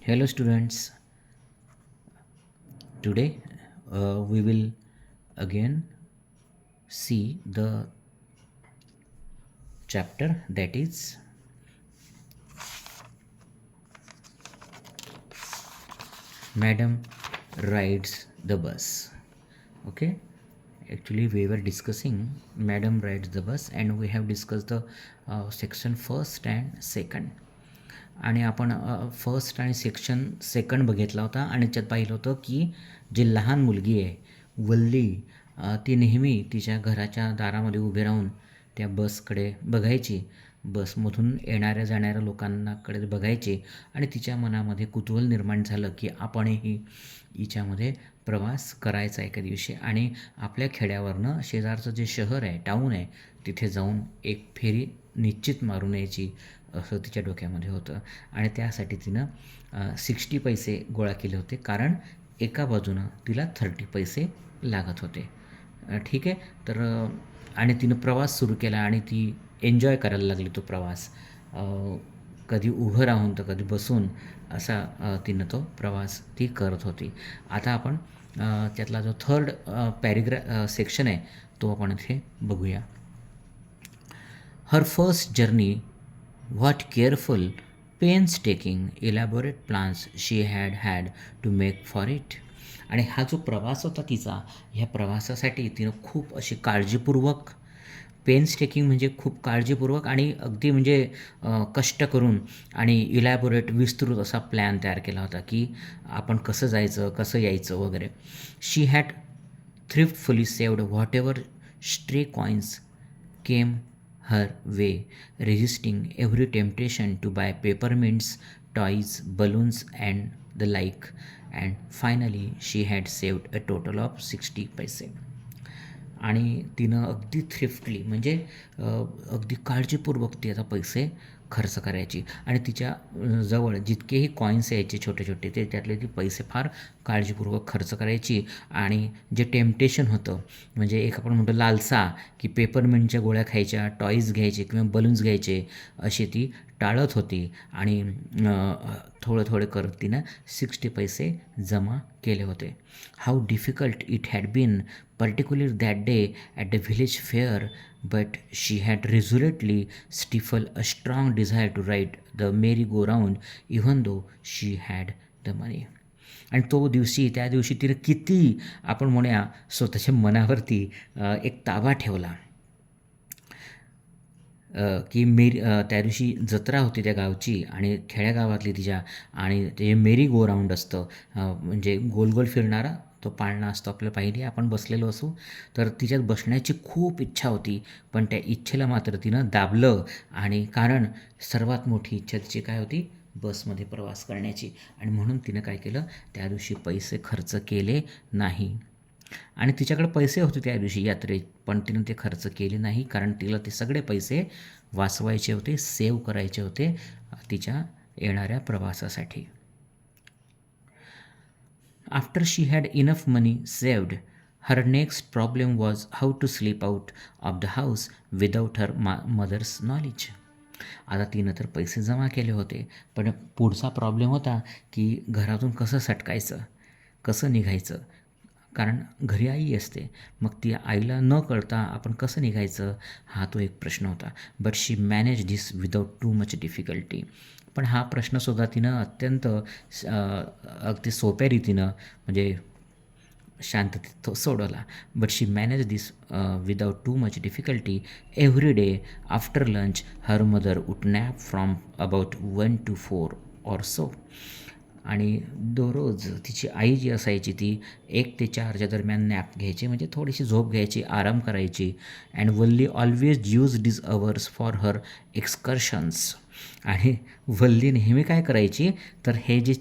Hello students, today we will again see the chapter that is Madam Rides the Bus. Okay, actually we were discussing Madam Rides the Bus and we have discussed the section first and second. आणि आपण first आणि second बघितला होता आणि त्यात पाहिलं होतं की जी लहान मुलगी आहे वल्ली ती नेहमी तिच्या घराच्या दारामध्ये उभी राहून त्या बसकडे बघायची, बसमधून येणाऱ्या जाणाऱ्या लोकांनाकडे बघायची आणि तिच्या मनामध्ये कुतूहल निर्माण झालं की आपणही हिच्यामध्ये प्रवास करायचा एका दिवशी आणि आपल्या खेड्यावरनं शेजारचं जे शहर आहे, टाऊन आहे, तिथे जाऊन एक फेरी निश्चित मारून यायची असं तिच्या डोक्यामध्ये होतं. आणि त्यासाठी तिनं 60 पैसे गोळा केले होते, कारण एका बाजूनं तिला 30 पैसे लागत होते. ठीक आहे. तर आणि तिनं प्रवास सुरू केला आणि ती एन्जॉय करायला लागली तो प्रवास. कधी उभं राहून तर कधी बसून असा तिनं तो प्रवास ती करत होती. आता आपण त्यातला जो थर्ड सेक्शन आहे तो आपण इथे बघूया. Her first journey, what careful, painstaking, elaborate plans she had to make for it. आणि हा जो प्रवास होता तिचा, ह्या प्रवासासाठी तिनं खूप अशी काळजीपूर्वक, पेन्सटेकिंग म्हणजे खूप काळजीपूर्वक आणि अगदी म्हणजे कष्ट करून आणि इलॅबोरेट विस्तृत असा प्लॅन तयार केला होता की आपण कसं जायचं, कसं यायचं वगैरे. She had thriftily saved whatever stray coins came her way, resisting every temptation to buy peppermints, toys, balloons and the like, and finally she had saved a total of 60 पैसे. आणि तिनं अगदी थ्रिफ्टली म्हणजे अगदी काळजीपूर्वक ती आता पैसे खर्च करायची आणि तिच्या जवळ जितकेही कॉईन्स यायचे छोटे छोटे ते त्यातले ती पैसे फार काळजीपूर्वक खर्च करायची. आणि जे टेम्पटेशन होतं म्हणजे एक आपण म्हणतो लालसा की पेपरमिंटच्या गोळ्या खायच्या, टॉईज घ्यायचे किंवा बलून्स घ्यायचे अशी ती टाळत होती. आणि थोडं करत तिनं 60 पैसे जमा केले होते. How difficult it had been, particularly that day at the village fair, but she had resolutely stifled a strong desire to ride the merry-go-round even though she had the money. आणि त्या दिवशी तिने किती आपण म्हणूया स्वतःच्या मनावरती एक ताबा ठेवला की त्या दिवशी जत्रा होती त्या गावची आणि खेड्यागावातली तिच्या, आणि ते मेरी गो राऊंड असतं म्हणजे गोल गोल फिरणारा तो पाळणा असतो आपल्याला पाहिजे, आपण बसलेलो असू तर तिच्यात बसण्याची खूप इच्छा होती. पण त्या इच्छेला मात्र तिनं दाबलं आणि कारण सर्वात मोठी इच्छा तिची काय होती, बसमध्ये प्रवास करण्याची. आणि म्हणून तिनं काय केलं, त्या दिवशी पैसे खर्च केले नाही. आणि तिच्याकडे पैसे होते त्या दिवशी यात्रेत, पण तिनं ते खर्च केले नाही कारण तिला ते सगळे पैसे वाचवायचे होते, सेव्ह करायचे होते तिच्या येणाऱ्या प्रवासासाठी. After she had enough money saved, her next problem was how to slip out of the house without her mother's knowledge. आता तिनं तर पैसे जमा केले होते, पण पुढचा प्रॉब्लेम होता की घरातून कसं सटकायचं, कसं निघायचं, कारण घरी आई असते. मग ती आईला न कळता आपण कसं निघायचं हा तो एक प्रश्न होता. But she manage this without too much difficulty. पण हा प्रश्नसुद्धा तिनं अत्यंत अगदी सोप्या रीतीनं म्हणजे शांततेत तो सोडवला. But she manage this without too much difficulty. Every day after lunch her mother would nap from about 1 to 4 or so. आणि दररोज तिची आई जी असायची ती 1 ते 4च्या दरम्यान नॅप घ्यायची, म्हणजे थोडीशी झोप घ्यायची, आराम करायची. And Valli always use this hours for her excursions. आणि वल्ली नेहमी काय करायची तर हे जे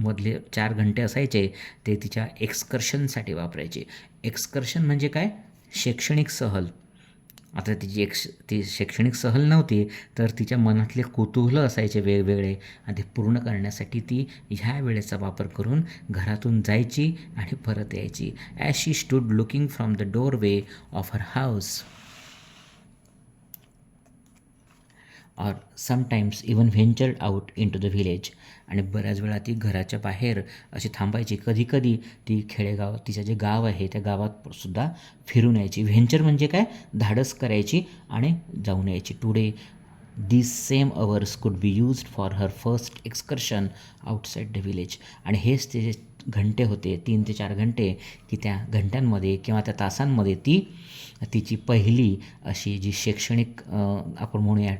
मधले 4 घंटे असायचे ते तिच्या एक्सकर्शनसाठी वापरायचे. एक्सकर्शन म्हणजे काय, शैक्षणिक सहल. आता ती शैक्षणिक सहल नव्हती तर तिच्या मनातले कुतूहल असायचे वेगवेगळे आणि ते पूर्ण करण्यासाठी ती ह्या वेळेचा वापर करून घरातून जायची आणि परत यायची. As she stood looking from the doorway of her house or sometimes even ventured out into the village. आणि बऱ्याच वेळा ती घराच्या बाहेर अशी थांबायची. कधी कधी ती खेडेगाव, तिचं जे गाव आहे त्या गावात सुद्धा फिरून यायची. व्हेंचर म्हणजे काय, धाडस करायची आणि जाऊन यायची. Today these same hours could be used for her first excursion outside the village. आणि हेच ते जे घंटे होते, 3 ते 4 घंटे, की त्या घंट्यांमध्ये किंवा त्या तासांमध्ये ती तिची पहिली अशी जी शैक्षणिक आपण म्हणूया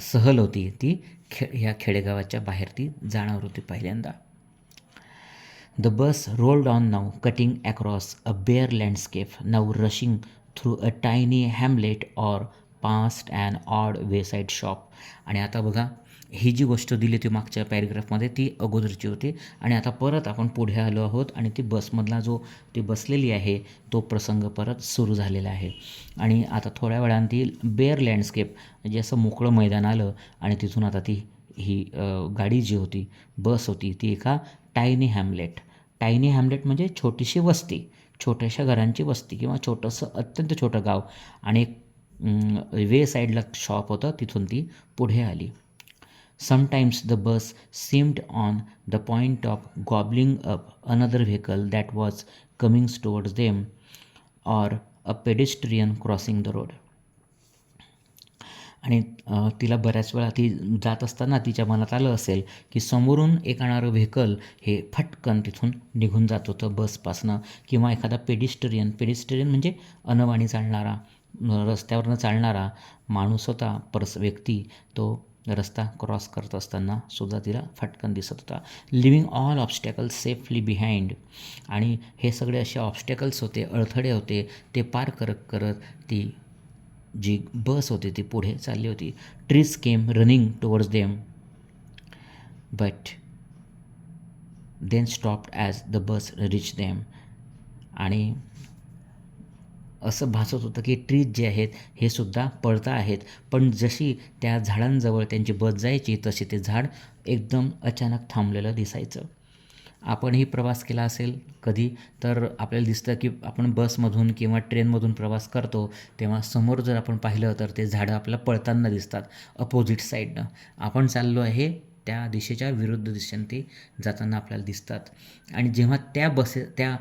सहल होती, ती ह्या खेडेगावाच्या बाहेर ती जाणार होती पहिल्यांदा. The bus rolled on now, cutting across a bare landscape, now rushing through a tiny hamlet or past an odd wayside shop. आणि आता बघा, ही जी गोष्ट दिली ती मागच्या पॅरेग्राफमध्ये ती अगोदरची होती आणि आता परत आपण पुढे आलो आहोत आणि ती बसमधला जो ती बसलेली आहे तो प्रसंग परत सुरू झालेला आहे. आणि आता थोड्या वेळानं ती बेअर लँडस्केप म्हणजे असं मोकळं मैदान आलं आणि तिथून आता ती ही गाडी जी होती, बस होती, ती एका टायनी हॅमलेट म्हणजे छोटीशी वस्ती, छोट्याशा घरांची वस्ती किंवा छोटंसं अत्यंत छोटं गाव आणि वे साईडला शॉप होतं, तिथून ती पुढे आली. Sometimes the bus seemed on the point of gobbling up another vehicle that was coming towards them or a pedestrian crossing the road. आणि तिला बऱ्याच वेळा ती जात असताना तिच्या मनात आलं असेल की समोरून एक येणारं व्हेकल हे फटकन तिथून निघून जात होतं बसपासनं, किंवा एखादा पेडिस्ट्रियन म्हणजे अनवाणी चालणारा, रस्त्यावरनं चालणारा माणूस होता, व्यक्ती, तो रस्ता क्रॉस करत असताना सुद्धा तिला फटकन दिसत होता. Living all obstacles safely behind. आणि हे सगळे असे ऑब्स्टॅकल्स होते, अडथळे होते, ते पार करत करत ती जी बस होती ती पुढे चालली होती. Trees came running towards them but then stopped as the bus reach them. आणि असं भासत होतं की ट्रीज जे आहेत हे सुद्धा पळता आहेत, पण जशी त्या झाडांजवळ त्यांची बस जायची तशी ते झाड एकदम अचानक थांबलेलं दिसायचं. आपणही प्रवास केला असेल कधी, तर आपल्याला दिसतं की आपण बसमधून किंवा ट्रेनमधून प्रवास करतो तेव्हा समोर जर आपण पाहिलं तर ते झाडं आपल्याला पळताना दिसतात अपोजिट साईडनं. आपण चाललो आहे त्या दिशेच्या विरुद्ध दिशेने ते जाताना आपल्याला दिसतात. आणि जेव्हा त्या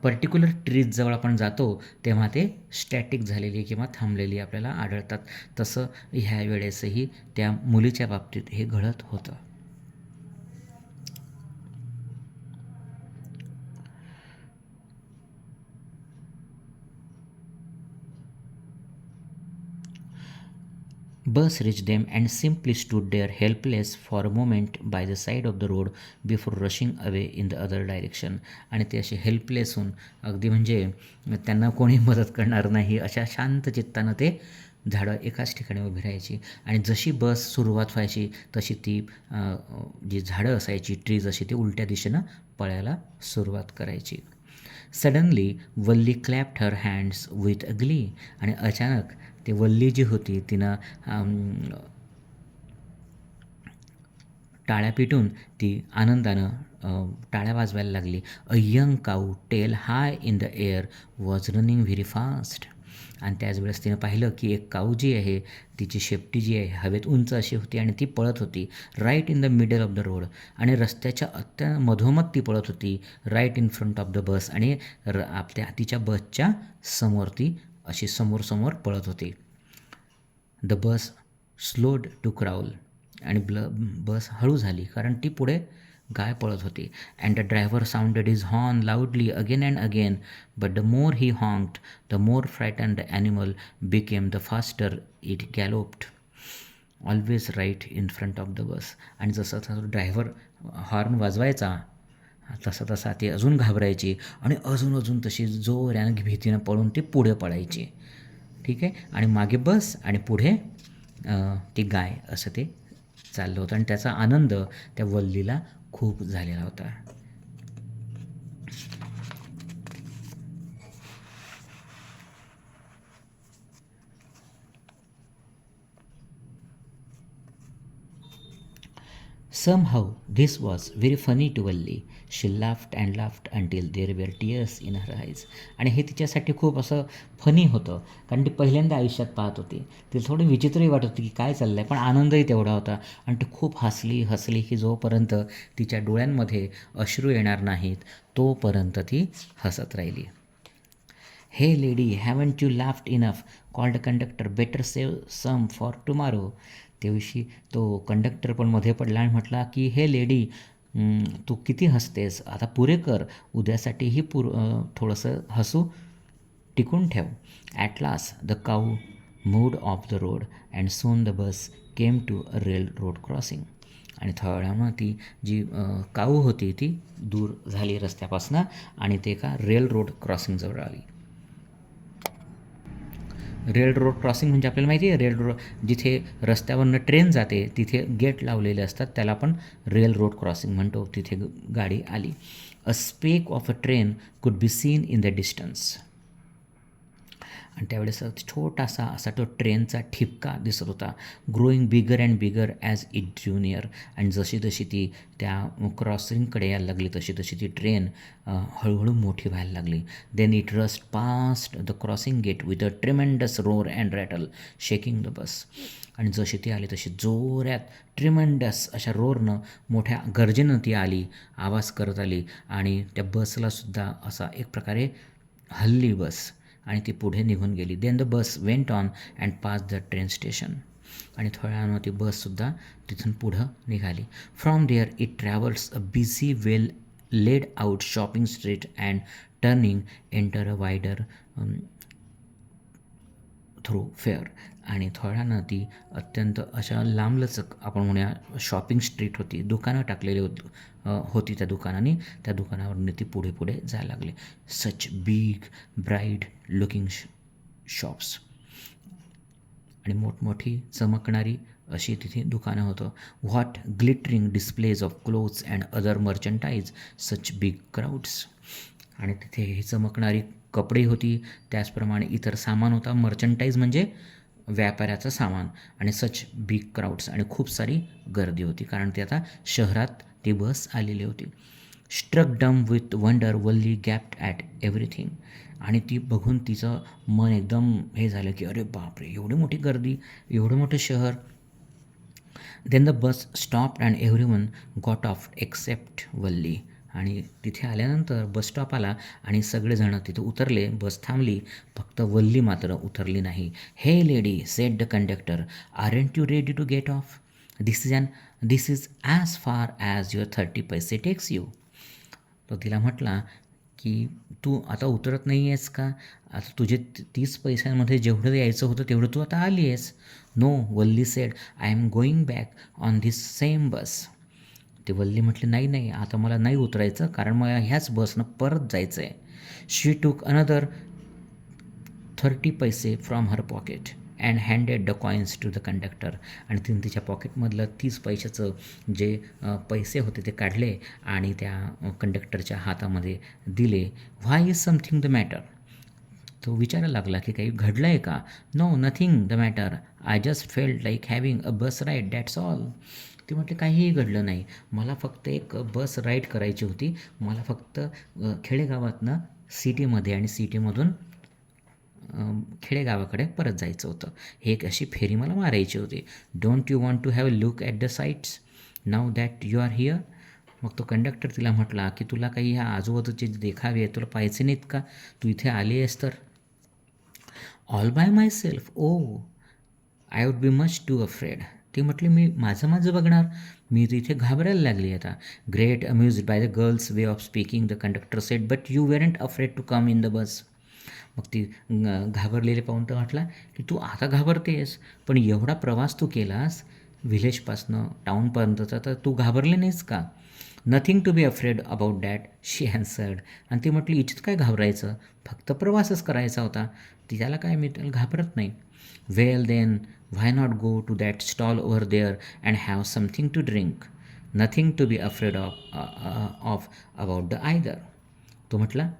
पर्टिक्युलर ट्रीजजवळ आपण जातो तेव्हा ते स्टॅटिक झालेली किंवा थांबलेली आपल्याला आढळतात. तसं ह्या वेळेसही त्या मुलीच्या बाबतीत हे घडत होतं. Bus reached them and simply stood there helpless for a moment by the side of the road before rushing away in the other direction. आणि ते असे हेल्पलेस होऊन अगदी म्हणजे त्यांना कोणी मदत करणार नाही अशा शांत चित्तानं ते झाडं एकाच ठिकाणी उभी राहायची. आणि जशी बस सुरुवात व्हायची तशी ती जी झाडं असायची, ट्रीज अशी, ती उलट्या दिशेनं पळायला सुरुवात करायची. सडनली वल्ली क्लॅप्ड हर हँड्स विथ अ ग्ली. आणि अचानक ती वल्ली जी होती तिनं टाळ्या पिटून ती आनंदानं टाळ्या वाजवायला लागली. A young cow tail high in the air was running very fast. आणि त्याच वेळेस तिनं पाहिलं की एक काऊ जी आहे, तिची शेपटी जी आहे हवेत उंच अशी होती आणि ती पळत होती right in the middle of the road. आणि रस्त्याच्या मधोमध ती पळत होती, right in front of the bus. आणि तिच्या बसच्या समोर ती अशी समोर पळत होती. The bus slowed to crawl. आणि बस हळू झाली कारण ती पुढे गाय पळत होती. And the driver sounded his horn loudly again and again, but the more he honked the more frightened the animal became the faster it galloped always right in front of the bus. आणि जसं तसं driver horn वाजवायचा तसा ती अजून घाबरायची आणि अजून तशी जोरानं भीतीनं पळून ती पुढे पळायची. ठीक आहे. आणि मागे बस आणि पुढे ती गाय, असं ते चाललं होतं. आणि त्याचा आनंद त्या वल्लीला खूप झालेला होता. Somehow this was very funny to Valli. She laughed and laughed until there were tears in her eyes. आणि हे तिच्यासाठी खूप असं फनी होतं, कारण ती पहिल्यांदा आयुष्यात पाहत होती. तिला थोडी विचित्रही वाटत होती की काय चाललं आहे, पण आनंदही तेवढा होता. आणि ती खूप हसली हसली की जोपर्यंत तिच्या डोळ्यांमध्ये अश्रू येणार नाहीत तोपर्यंत ती हसत राहिली. Hey lady, haven't you laughed enough, called conductor, better save some for tomorrow. त्याविषयी तो कंडक्टर पण मध्ये पडला आणि म्हटला की हे लेडी, तू किती हसतेस, आता पुरे कर, उद्यासाठीही थोडंसं हसू टिकून ठेव. At last the cow moved off the road and soon the bus came to a railroad crossing. आणि थोड्या वेळानं ती जी काऊ होती ती दूर झाली रस्त्यापासून आणि ते का रेल रोड क्रॉसिंगजवळ आली. रेल रोड क्रॉसिंग म्हणजे आपल्याला माहिती आहे, रेल रोड जिथे रस्त्यावरनं ट्रेन जाते तिथे गेट लावलेले असतात, त्याला आपण रेल रोड क्रॉसिंग म्हणतो. तिथे गाडी आली. A speck of a train could be seen in the distance. आणि त्यावेळेस छोटासा असा तो ट्रेनचा ठिपका दिसत होता. Growing bigger and bigger as it junior. आणि जशी जशी ती त्या क्रॉसिंगकडे यायला लागली तशी तशी ती ट्रेन हळूहळू मोठी व्हायला लागली. Then it rushed past the crossing gate with a tremendous roar and rattle shaking the bus. आणि जशी ती आली तशी जोऱ्यात ट्रिमेंडस अशा रोरनं मोठ्या गर्जेनं ती आली, आवाज करत आली आणि त्या बसलासुद्धा असा एक प्रकारे हल्ली बस आणि ती पुढे निघून गेली. Then the bus went on and pass the train station. आणि थोड्या वेळानं ती बससुद्धा तिथून पुढं निघाली. From there it travels a busy well laid out shopping street and turning enter a wider thoroughfare. आणि थोड्यानं ती अत्यंत अशा लांबलचक आपण म्हणूया शॉपिंग स्ट्रीट होती, दुकानं टाकलेली होती त्या दुकानाने. त्या दुकानावरून ती पुढे पुढे जायला लागले. Such big bright looking shops. आणि मोठमोठी चमकणारी अशी तिथे दुकानं होतं. What glittering displays of clothes and other merchandise, such big crowds. आणि तिथे ही चमकणारी कपडे होती, त्याचप्रमाणे इतर सामान होता. मर्चंटाईज म्हणजे व्यापाऱ्याचं सामान. आणि सच बिग क्राऊड्स आणि खूप सारी गर्दी होती, कारण ती आता शहरात ती बस आलेली होती. स्ट्रक डम विथ वंडर वल्ली गॅप्ड ॲट एव्हरीथिंग. आणि ती बघून तिचं मन एकदम हे झालं की अरे बापरे, एवढी मोठी गर्दी, एवढं मोठं शहर. Then the bus stop and everyone got off except Valli. आणि तिथे आल्यानंतर बस स्टॉप आला आणि सगळेजण तिथे उतरले, बस थांबली, फक्त वल्ली मात्र उतरली नाही. Hey lady, said the conductor, aren't you ready to get off? This is as far as your 30 paise text you. तो तिला म्हटला की तू आता उतरत नाही आहेस का? आता तुझे 30 पैशांमध्ये जेवढं यायचं होतं तेवढं तू आता आली आहेस. No, Valli said, I am going back on this same bus. ती वल्ली म्हटली नाही नाही, आता मला नाही उतरायचं, कारण मला ह्याच बसनं परत जायचं आहे. शी टूक another 30 paise from her pocket and handed the coins to the conductor. आणि तिने तिच्या पॉकेटमधलं 30 पैशाचं जे पैसे होते ते काढले आणि त्या कंडक्टरच्या हातामध्ये दिले. Why is something the matter? तो विचारायला लागला की काही घडलं आहे का? No, nothing the matter, I just felt like having a bus ride, that's all. ती म्हटली काहीही घडलं नाही, मला फक्त एक बस राईड करायची होती, मला फक्त खेडेगावातनं सिटीमध्ये आणि सिटीमधून खेडेगावाकडे परत जायचं होतं, हे एक अशी फेरी मला मारायची होती. Don't you want to have a look at the sights now that you are here? मग तो कंडक्टर तिला म्हटला की तुला काही ह्या आजूबाजूचे जे देखावे आहेत तुला पाहायचे नाहीत का? तू इथे आली आहेस तर? All by myself, oh I would be much too afraid. ती म्हटली मी माझं बघणार, मी तर इथे घाबरायला लागली आता. Great amused by the girl's way of speaking the conductor said, but you weren't afraid to come in the bus. मग ती घाबरलेले पाहून तर म्हटला की तू आता घाबरतेस, पण एवढा प्रवास तू केलास विलेजपासनं टाऊनपर्यंतचा, तर तू घाबरले नाहीस का? Nothing to be afraid about that, she answered. आणि ती म्हटली इथं काय घाबरायचं, फक्त प्रवासच करायचा होता, ती त्याला काय, मी त्याला घाबरत नाही. Well then, why not go to that stall over there and have something to drink, nothing to be afraid of about the either. तो म्हटला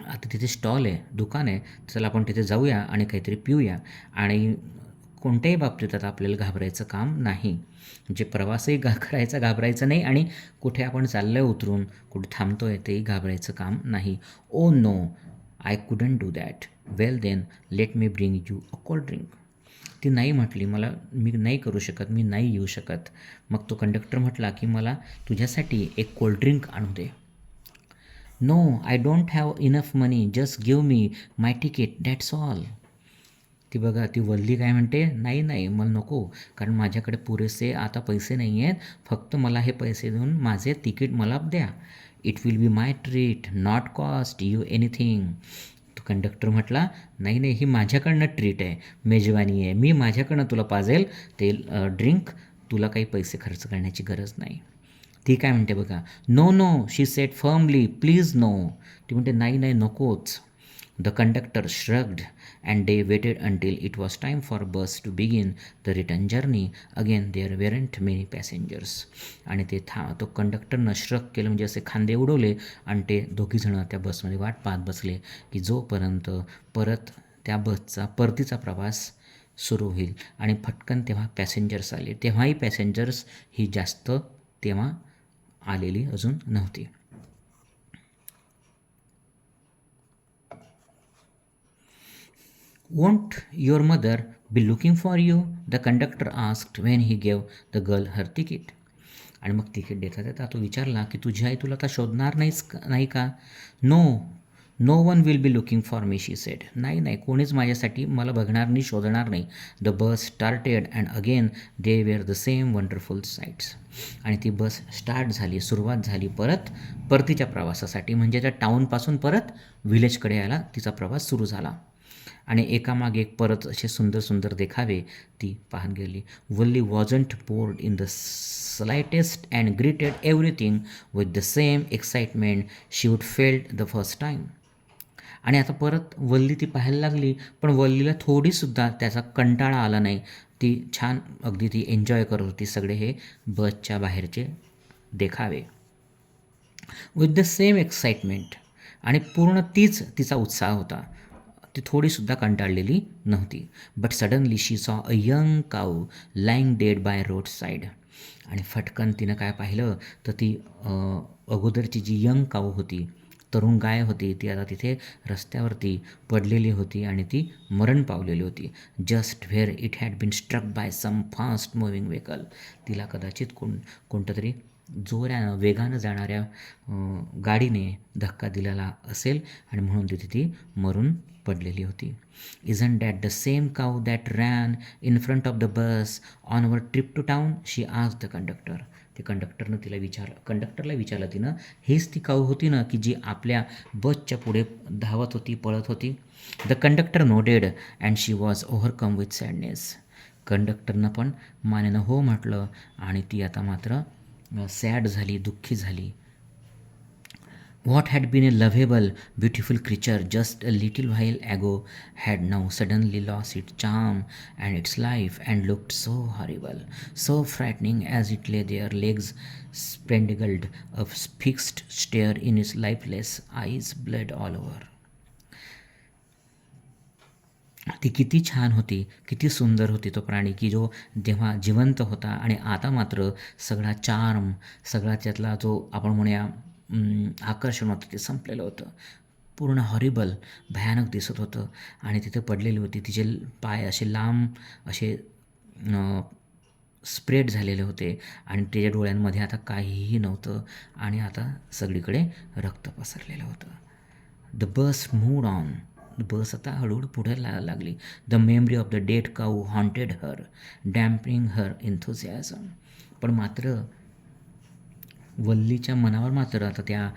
आता तिथे स्टॉल आहे, दुकान आहे, चला आपण तिथे जाऊया आणि काहीतरी पिऊया आणि कोणत्याही बाबतीत आता आपल्याला घाबरायचं काम नाही. म्हणजे प्रवासही करायचा घाबरायचं नाही आणि कुठे आपण चाललो आहे उतरून कुठे थांबतो आहे तेही घाबरायचं काम नाही. Oh no, I couldn't do that. Well then let me bring you a cold drink. ती नाही म्हटली, मी नाही करू शकत, मी नाही येऊ शकत. मग तो कंडक्टर म्हटला की मला तुझ्यासाठी एक कोल्ड्रिंक आणू दे. No, I don't have enough money, just give me my ticket, that's all. ती बघा, ती वल्ली काय म्हणते, नाही नाही मला नको, कारण माझ्याकडे पुरेसे आता पैसे नाही आहेत, फक्त मला हे पैसे देऊन माझे तिकीट मला द्या. It will be my treat, not cost you anything. तो कंडक्टर म्हटला, नाही नाही, ही माझ्याकडनं ट्रीट आहे, मेजवानी आहे, मी माझ्याकडनं तुला पाजेल ते ड्रिंक, तुला काही पैसे खर्च करण्याची गरज नाही. ती काय म्हणते बघा, no no, she said firmly, please no. ती म्हणते नाही नाही नकोच. The conductor shrugged and they waited until it was time for bus to begin the return journey. Again there weren't many passengers. आणि ते तो कंडक्टरनं श्रग केलं, म्हणजे असे खांदे उडवले आणि ते दोघीजणं त्या बसमध्ये वाट पाहत बसले की जोपर्यंत परत त्या बसचा परतीचा प्रवास सुरू होईल. आणि फटकन तेव्हा पॅसेंजर्स आले. तेव्हाही पॅसेंजर्स ही जास्त तेव्हा आलेली अजून नव्हती. Won't your mother be looking for you? The conductor asked when he gave the girl her ticket. आणि मग तिकीट देता देता तो विचारला की तुझी आई तुला आता शोधणार नाही का? No one will be looking for me, she said. नाही नाही, कोणीच माझ्यासाठी मला बघणार नाही, शोधणार नाही. The bus started and again they were the same wonderful sights. आणि ती बस स्टार्ट झाली, सुरुवात झाली परतीच्या प्रवासासाठी, म्हणजे त्या टाऊनपासून परत विलेजकडे यायला तिचा प्रवास सुरू झाला. आणि एकामागे एक परत असे सुंदर सुंदर देखावे ती पाहत गेली. Valli wasn't bored in the slightest and greeted everything with the same excitement she would felt the first time. आणि आता परत वल्ली ती पाहायला लागली, पण वल्लीला थोडीसुद्धा त्याचा कंटाळा आला नाही. ती छान अगदी ती एन्जॉय करत होती सगळे हे बसच्या बाहेरचे देखावे विथ द सेम एक्साइटमेंट. आणि पूर्ण तिचा उत्साह होता, ती थोडीसुद्धा कंटाळलेली नव्हती. But suddenly she saw a young cow lying dead by road side. आणि फटकन तिनं काय पाहिलं तर ती अगोदरची जी यंग काऊ होती, तरुण गाय होती, ती आता तिथे रस्त्यावरती पडलेली होती आणि ती मरण पावलेली होती. Just where it had been struck by some fast moving vehicle. तिला कदाचित कोणतं तरी जोरानं वेगानं जाणाऱ्या गाडीने धक्का दिलेला असेल आणि म्हणून ती मरून पडलेली होती. Isn't that the same cow that ran in front of the bus on our trip to town, she asked the conductor. ते कंडक्टरला विचारलं तिनं, हीच ती काऊ होती ना की जी आपल्या बसच्या पुढे धावत होती, पळत होती? The conductor nodded and she was overcome with sadness. कंडक्टरनं पण मानेनं हो म्हटलं आणि ती आता मात्र सॅड झाली, दुःखी झाली. What had been a lovable, beautiful creature just a little while ago had now suddenly lost its charm and its life and looked so horrible, so frightening as it lay there, legs sprangled, a fixed stare in its lifeless eyes, blood all over. ती किती छान होती, किती सुंदर होती तो प्राणी की जो जेव्हा जिवंत होता आणि आता मात्र सगळा चार्म, सगळा त्यातला जो आपण म्हणूया आकर्षण होतं ते संपलेलं होतं. पूर्ण हॉरिबल, भयानक दिसत होतं. आणि तिथे पडलेली होती, तिचे पाय असे लांब असे स्प्रेड झालेले होते आणि त्याच्या डोळ्यांमध्ये आता काहीही नव्हतं आणि आता सगळीकडे रक्त पसरलेलं होतं. The bus moved on. Bus आता हळूहळू पुढे लागली. The memory of the dead cow haunted her, damping her enthusiasm. पण मात्र वल्लीच्या मनावर मात्र आता त्या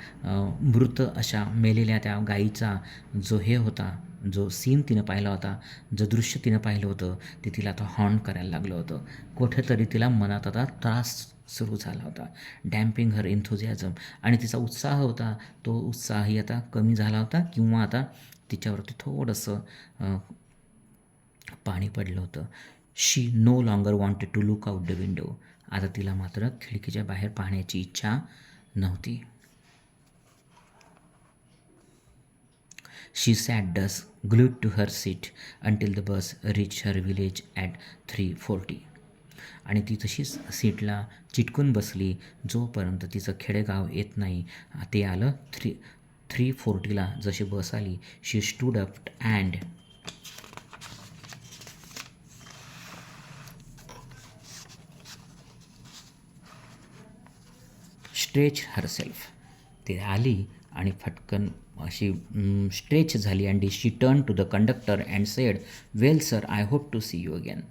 मृत अशा मेलेल्या त्या गाईचा जो हे होता, जो सीन तिनं पाहिला होता, जो दृश्य तिनं पाहिलं होतं, ते तिला आता हॉन्ट करायला लागलं होतं. कुठेतरी तिला मनात आता त्रास सुरू झाला होता. Damping her एन्थुझियाझम. आणि तिचा उत्साह होता, तो उत्साहही आता कमी झाला होता किंवा आता तिच्यावरती थोडंसं पाणी पडलं होतं. She no longer wanted to look out the window. आता तिला मात्र खिडकीच्या बाहेर पाहण्याची इच्छा नव्हती. शी sat thus glued to her seat until the bus reached her village at 3:40. आणि ती तशीच सीटला चिटकून बसली जोपर्यंत तिचं खेडेगाव येत नाही. ते आलं 3:40ला जशी बस आली. She stood up and stretch herself. ते आली आणि फटकन अशी स्ट्रेच झाली. And she turn to the conductor and said, well sir, I hope to see you again.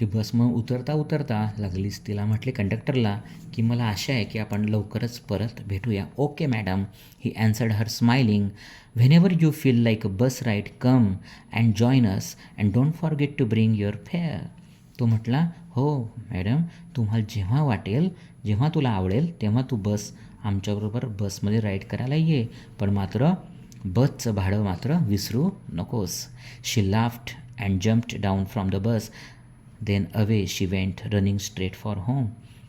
ती बस मग उतरता लागलीच तिला म्हटले कंडक्टरला की मला आशा आहे की आपण लवकरच परत भेटूया. Okay madam, he answered her smiling. Whenever you feel like a bus ride come and join us and don't forget to bring your fare. तो म्हटला, हो मॅडम, तुम्हाला जेव्हा वाटेल, जेव्हा तुला आवडेल तेव्हा तू आमच्याबरोबर बसमध्ये राईड करायला ये, पण मात्र बसचं भाडं मात्र विसरू नकोस. She laughed and jumped down from the bus. Then away she went running straight for home.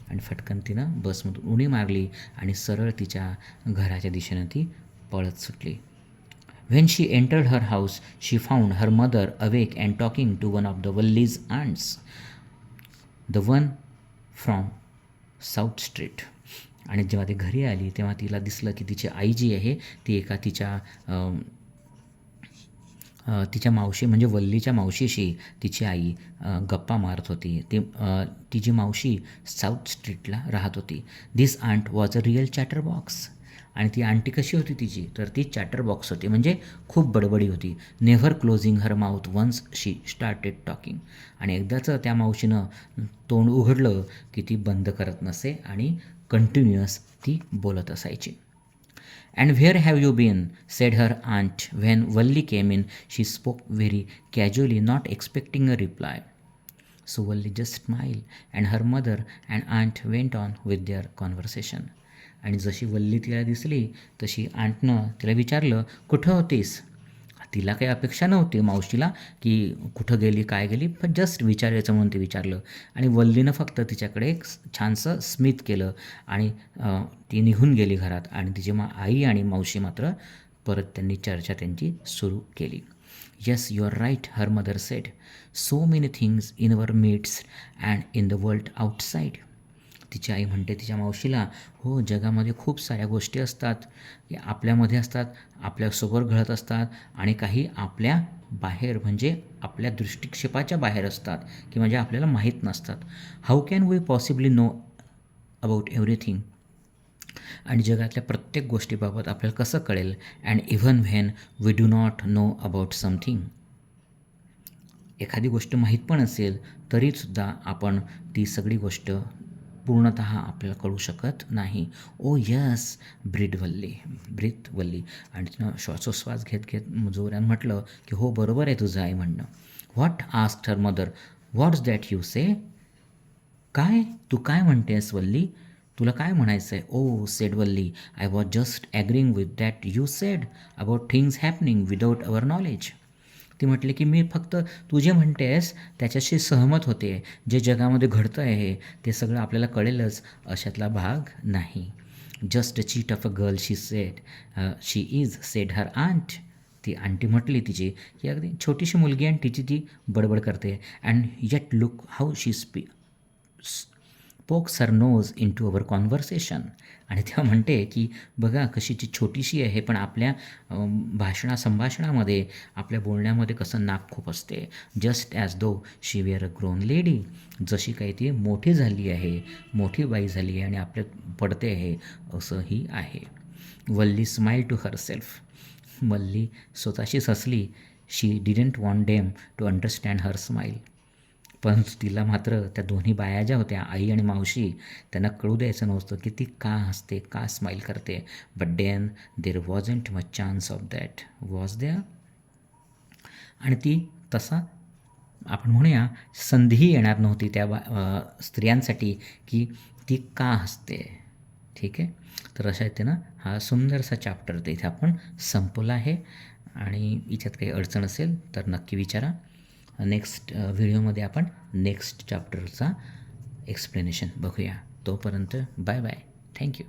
आणि फटकन तिनं बसमधून उडी मारली आणि सरळ तिच्या घराच्या दिशेनं ती पळत सुटली. When she entered her house, she found her mother awake and talking to one of the Walli's aunts, the one from South Street. आणि जेव्हा ती घरी आली तेव्हा तिला दिसलं की तिची आई जी आहे ती एका तिच्या मावशी म्हणजे वल्लीच्या मावशीशी तिची आई गप्पा मारत होती. तिची मावशी साऊथ स्ट्रीटला राहत होती. This aunt was a real chatterbox. आणि ती आंटी कशी होती तिची, तर ती चॅटर बॉक्स होती, म्हणजे खूप बडबडी होती. Never closing her mouth once she started talking. आणि एकदाच त्या मावशीनं तोंड उघडलं की ती बंद करत नसे आणि कंटिन्युअस ती बोलत असायची. And where have you been? Said her aunt when Valli came in. She spoke very casually, not expecting a reply. So Valli just smiled, and her mother and aunt went on with their conversation. आणि जशी वल्ली तिला दिसली तशी आंटनं तिला विचारलं, कुठं होतीस? तिला काही अपेक्षा नव्हती मावशीला की कुठं गेली काय गेली, पण जस्ट विचारायचं म्हणून ते विचारलं. आणि वल्लीनं फक्त तिच्याकडे एक छानसं स्मित केलं आणि ती निघून गेली घरात. आणि तिची आई आणि मावशी मात्र परत त्यांनी चर्चा त्यांची सुरू केली. Yes, you are right, her mother said. So many things in our midst and in the world outside. तिची आई म्हणते तिच्या मावशीला, हो, जगामध्ये खूप साऱ्या गोष्टी असतात, आपल्यामध्ये असतात, आपल्यासोबत घडत असतात, आणि काही आपल्या बाहेर म्हणजे आपल्या दृष्टिक्षेपाच्या बाहेर असतात की म्हणजे आपल्याला माहीत नसतात. How can we possibly know about everything. आणि जगातल्या प्रत्येक गोष्टीबाबत आपल्याला कसं कळेल. And even when we do not know about something. एखादी गोष्ट माहीत पण असेल तरीसुद्धा आपण ती सगळी गोष्ट पूर्णतः आपल्याला कळू शकत नाही. ओ यस, ब्रीथ वल्ली. आणि तिनं श्वासोश्वास घेत जोरानं म्हटलं की हो, बरोबर आहे तुझं आई म्हणणं. What asked her mother. What's that you say. काय, तू काय म्हणतेस वल्ली, तुला काय म्हणायचं आहे? Oh, said Valli, I was just agreeing with that you said about things happening without our knowledge. ती म्हटली की मी फक्त तू जे म्हणतेस त्याच्याशी सहमत होते. जे जगामध्ये घडतं आहे ते सगळं आपल्याला कळेलच अशातला भाग नाही. Just a cheat of a girl she sed she is, sed her aren't. ती आंटी म्हटली तिची की अगदी छोटीशी मुलगी आणि तिची ती बडबड करते. And yet look how she pokes her nose in to our conversation. आणि तेव्हा म्हणते की बघा कशी ती छोटीशी आहे पण आपल्या संभाषणामध्ये आपल्या बोलण्यामध्ये कसं नाक खूप असते. जस्ट ॲज दो शी वेअर अ ग्रोन लेडी. जशी काही ती मोठी झाली आहे, मोठी बाई झाली आहे आणि आपल्यात पडते आहे असंही आहे. वल्ली स्माईल टू हरसेल्फ. वल्ली स्वतःशीच हसली. शी डिडंट वॉन्ट डेम टू अंडरस्टँड हर स्माईल. पण तिला मात्र त्या दोन्ही बाया ज्या होत्या, आई आणि मावशी, त्यांना कळू द्यायचं नव्हतं की ती का हसते, का स्माईल करते. But then there wasn't much chance of that was there. आणि ती तसा आपण म्हणूया संधीही येणार नव्हती त्या स्त्रियांसाठी की ती का हसते. ठीक आहे, तर अशा रीतीनं हा सुंदरसा चॅप्टर ते इथे आपण संपवला आहे. आणि याच्यात काही अडचण असेल तर नक्की विचारा. नेक्स्ट व्हिडिओमध्ये आपण नेक्स्ट चॅप्टरचा एक्सप्लेनेशन बघूया. तोपर्यंत बाय बाय, थँक्यू.